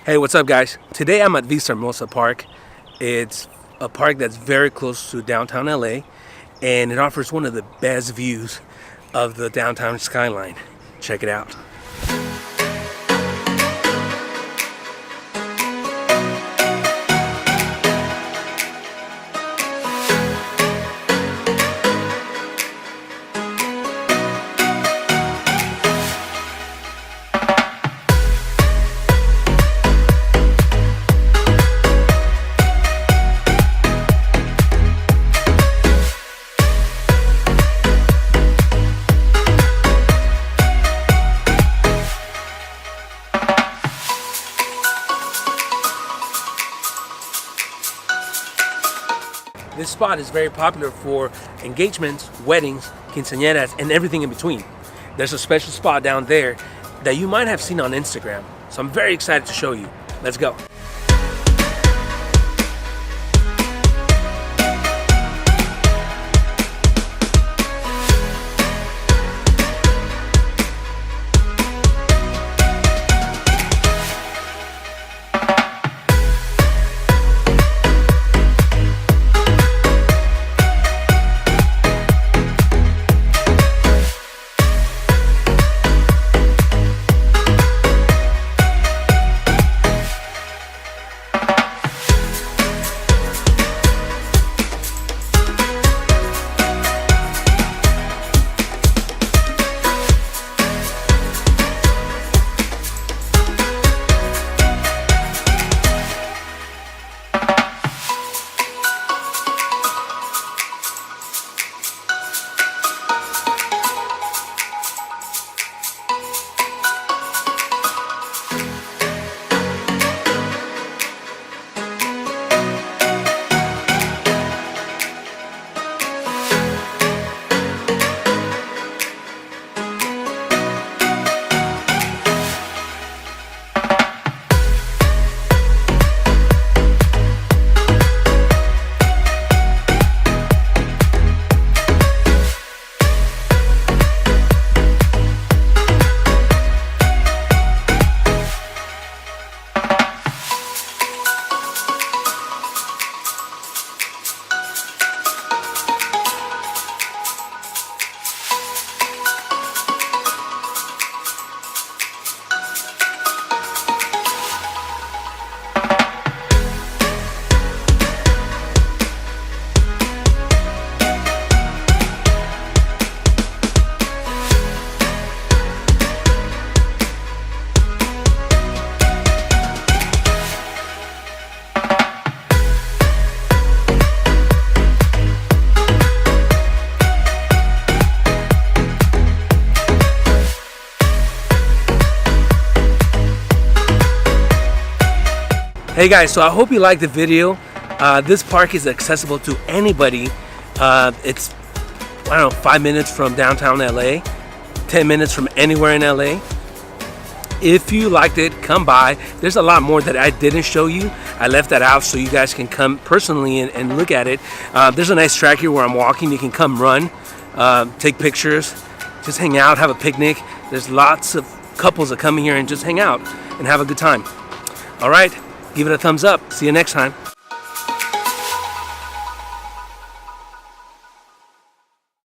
Hey, what's up guys? Today I'm at Vista Hermosa Park. It's a park that's very close to downtown LA and it offers one of the best views of the downtown skyline. Check it out. This spot is very popular for engagements, weddings, quinceañeras, and everything in between. There's a special spot down there that you might have seen on Instagram, so I'm very excited to show you. Let's go. Hey guys, so I hope you liked the video. This park is accessible to anybody. It's, I don't know, 5 minutes from downtown LA, 10 minutes from anywhere in LA. If you liked it, come by. There's a lot more that I didn't show you. I left that out so you guys can come personally and look at it. There's a nice track here where I'm walking. You can come run, take pictures, just hang out, have a picnic. There's lots of couples that come here and just hang out and have a good time. All right. Give it a thumbs up. See you next time.